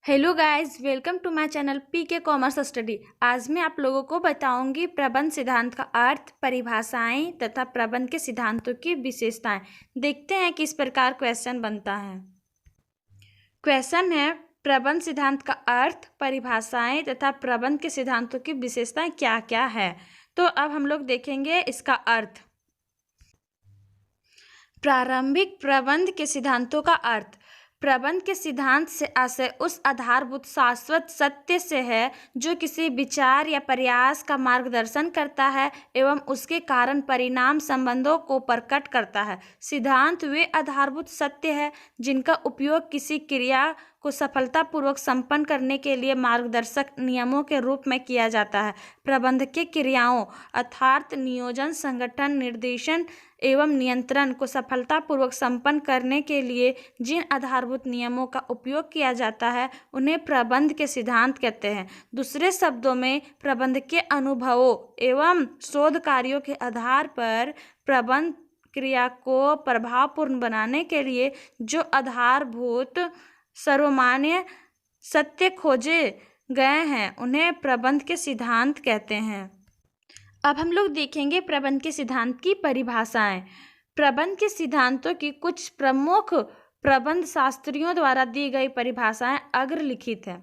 Hello guys, welcome to my channel PK commerce study. आज मैं आप लोगों को बताऊंगी प्रबंध सिद्धांत का अर्थ, परिभाषाएं तथा प्रबंध के सिद्धांतों की विशेषताएं। देखते हैं किस प्रकार क्वेश्चन बनता है। क्वेश्चन है, प्रबंध सिद्धांत का अर्थ, परिभाषाएं तथा प्रबंध के सिद्धांतों की विशेषताएं क्या क्या है। तो अब हम लोग देखेंगे इसका अर्थ। प्रारंभिक प्रबंध के सिद्धांतों का अर्थ। प्रबंध के सिद्धांत से आशय उस आधारभूत शाश्वत सत्य से है जो किसी विचार या प्रयास का मार्गदर्शन करता है एवं उसके कारण परिणाम संबंधों को प्रकट करता है। सिद्धांत वे आधारभूत सत्य है जिनका उपयोग किसी क्रिया को सफलतापूर्वक संपन्न करने के लिए मार्गदर्शक नियमों के रूप में किया जाता है। प्रबंध के क्रियाओं अर्थात नियोजन, संगठन, निर्देशन एवं नियंत्रण को सफलतापूर्वक संपन्न करने के लिए जिन आधारभूत नियमों का उपयोग किया जाता है उन्हें प्रबंध के सिद्धांत कहते हैं। दूसरे शब्दों में, प्रबंध के अनुभवों एवं शोध कार्यों के आधार पर प्रबंध क्रिया को प्रभावपूर्ण बनाने के लिए जो आधारभूत सर्वमान्य सत्य खोजे गए हैं उन्हें प्रबंध के सिद्धांत कहते हैं। अब हम लोग देखेंगे प्रबंध के सिद्धांत की परिभाषाएं। प्रबंध के सिद्धांतों की कुछ प्रमुख प्रबंध शास्त्रियों द्वारा दी गई परिभाषाएं अग्रलिखित है।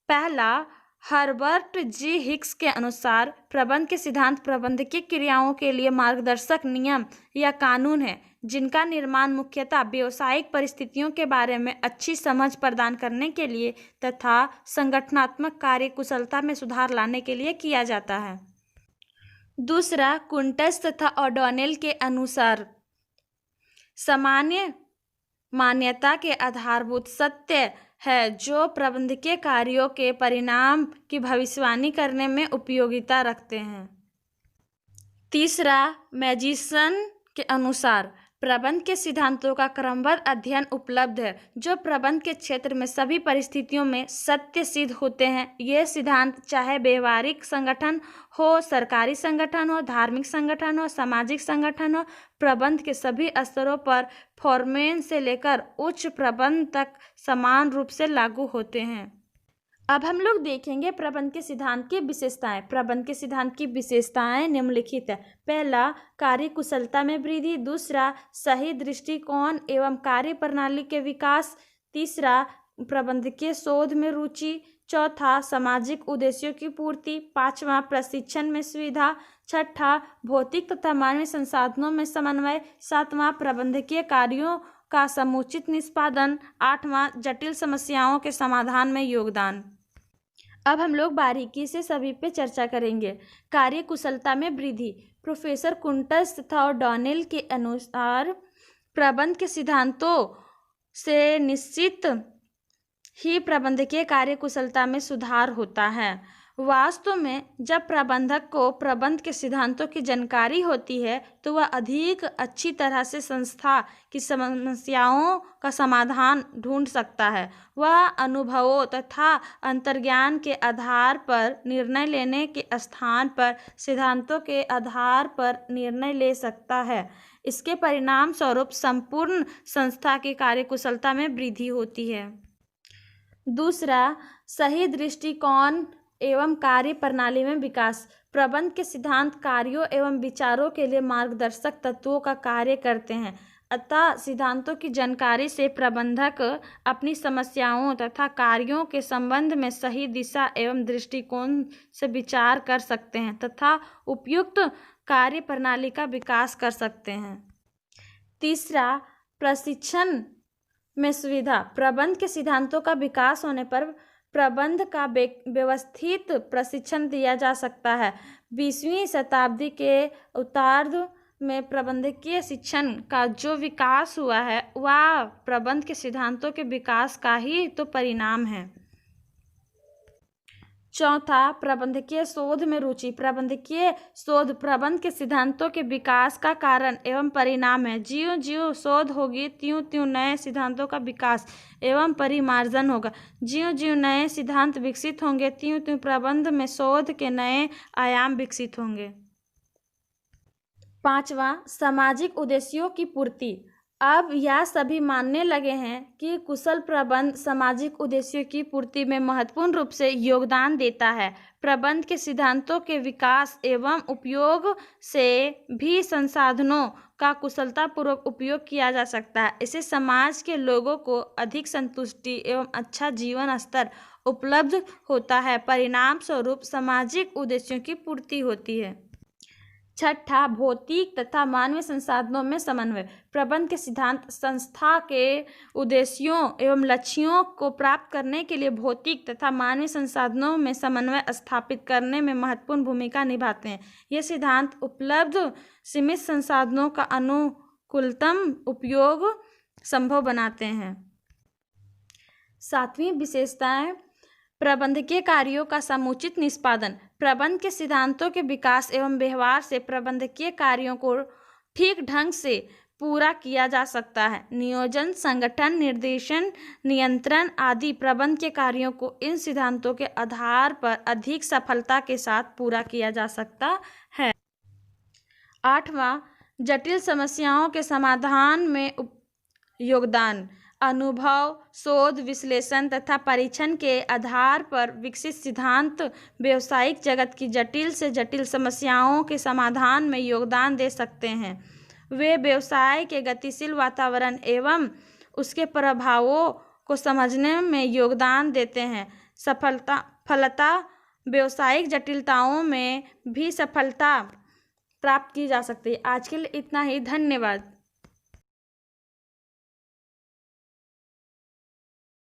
पहला, हर्बर्ट जी हिक्स के अनुसार प्रबंध के सिद्धांत प्रबंध की क्रियाओं के लिए मार्गदर्शक नियम या कानून है जिनका निर्माण मुख्यतः व्यावसायिक परिस्थितियों के बारे में अच्छी समझ प्रदान करने के लिए तथा संगठनात्मक कार्य कुशलता में सुधार लाने के लिए किया जाता है। दूसरा, कुंटस तथा ओडोनेल के अनुसार सामान्य मान्यता के आधारभूत सत्य है जो प्रबंधकीय कार्यों के परिणाम की भविष्यवाणी करने में उपयोगिता रखते हैं। तीसरा, मैजिसन के अनुसार प्रबंध के सिद्धांतों का क्रमबद्ध अध्ययन उपलब्ध है जो प्रबंध के क्षेत्र में सभी परिस्थितियों में सत्य सिद्ध होते हैं। ये सिद्धांत चाहे व्यवहारिक संगठन हो, सरकारी संगठन हो, धार्मिक संगठन हो, सामाजिक संगठन हो, प्रबंध के सभी स्तरों पर फोरमैन से लेकर उच्च प्रबंध तक समान रूप से लागू होते हैं। अब हम लोग देखेंगे प्रबंध के सिद्धांत की विशेषताएं। प्रबंध के सिद्धांत की विशेषताएं निम्नलिखित है। पहला, कार्य कुशलता में वृद्धि। दूसरा, सही दृष्टिकोण एवं कार्य प्रणाली के विकास। तीसरा, प्रबंधकीय शोध में रुचि। चौथा, सामाजिक उद्देश्यों की पूर्ति। पांचवा, प्रशिक्षण में सुविधा। छठा, भौतिक तथा मानवीय संसाधनों में समन्वय। सातवां, प्रबंधकीय कार्यों का समुचित निष्पादन। आठवां, जटिल समस्याओं के समाधान में योगदान। अब हम लोग बारीकी से सभी पे चर्चा करेंगे। कार्य कुशलता में वृद्धि। प्रोफेसर कुंटस तथा ओडोनेल के अनुसार प्रबंध के सिद्धांतों से निश्चित ही प्रबंधकीय कार्य कुशलता में सुधार होता है। वास्तव में जब प्रबंधक को प्रबंध के सिद्धांतों की जानकारी होती है तो वह अधिक अच्छी तरह से संस्था की समस्याओं का समाधान ढूंढ सकता है। वह अनुभवों तथा अंतर्ज्ञान के आधार पर निर्णय लेने के स्थान पर सिद्धांतों के आधार पर निर्णय ले सकता है। इसके परिणाम स्वरूप संपूर्ण संस्था की कार्यकुशलता में वृद्धि होती है। दूसरा, सही दृष्टिकोण एवं कार्य प्रणाली में विकास। प्रबंध के सिद्धांत कार्यों एवं विचारों के लिए मार्गदर्शक तत्वों का कार्य करते हैं। अतः सिद्धांतों की जानकारी से प्रबंधक अपनी समस्याओं तथा कार्यों के संबंध में सही दिशा एवं दृष्टिकोण से विचार कर सकते हैं तथा उपयुक्त कार्य प्रणाली का विकास कर सकते हैं। तीसरा, प्रशिक्षण में सुविधा। प्रबंध के सिद्धांतों का विकास होने पर प्रबंध का व्यवस्थित प्रशिक्षण दिया जा सकता है। 20वीं शताब्दी के उत्तरार्ध में प्रबंधकीय शिक्षण का जो विकास हुआ है वह प्रबंध के सिद्धांतों के विकास का ही तो परिणाम है। चौथा, प्रबंधकीय शोध में रुचि। प्रबंधकीय शोध प्रबंध के सिद्धांतों के विकास का कारण एवं परिणाम है। ज्यों ज्यों शोध होगी त्यों त्यों नए सिद्धांतों का विकास एवं परिमार्जन होगा। ज्यों ज्यों नए सिद्धांत विकसित होंगे त्यों त्यों प्रबंध में शोध के नए आयाम विकसित होंगे। पांचवा, सामाजिक उद्देश्यों की पूर्ति। अब यह सभी मानने लगे हैं कि कुशल प्रबंध सामाजिक उद्देश्यों की पूर्ति में महत्वपूर्ण रूप से योगदान देता है। प्रबंध के सिद्धांतों के विकास एवं उपयोग से भी संसाधनों का कुशलतापूर्वक उपयोग किया जा सकता है। इससे समाज के लोगों को अधिक संतुष्टि एवं अच्छा जीवन स्तर उपलब्ध होता है। परिणाम स्वरूप सामाजिक उद्देश्यों की पूर्ति होती है। छठा, भौतिक तथा मानवीय संसाधनों में समन्वय। प्रबंध के सिद्धांत संस्था के उद्देश्यों एवं लक्ष्यों को प्राप्त करने के लिए भौतिक तथा मानवीय संसाधनों में समन्वय स्थापित करने में महत्वपूर्ण भूमिका निभाते हैं। ये सिद्धांत उपलब्ध सीमित संसाधनों का अनुकूलतम उपयोग संभव बनाते हैं। सातवीं विशेषताएं, प्रबंधकीय कार्यों का समुचित निष्पादन। प्रबंध के सिद्धांतों के विकास एवं व्यवहार से प्रबंधकीय कार्यों को ठीक ढंग से पूरा किया जा सकता है। नियोजन, संगठन, निर्देशन, नियंत्रण आदि प्रबंध के कार्यों को इन सिद्धांतों के आधार पर अधिक सफलता के साथ पूरा किया जा सकता है। आठवां, जटिल समस्याओं के समाधान में योगदान। अनुभव, शोध, विश्लेषण तथा परीक्षण के आधार पर विकसित सिद्धांत व्यावसायिक जगत की जटिल से जटिल समस्याओं के समाधान में योगदान दे सकते हैं। वे व्यवसाय के गतिशील वातावरण एवं उसके प्रभावों को समझने में योगदान देते हैं। फलता व्यावसायिक जटिलताओं में भी सफलता प्राप्त की जा सकती है। आज के लिए इतना ही। धन्यवाद।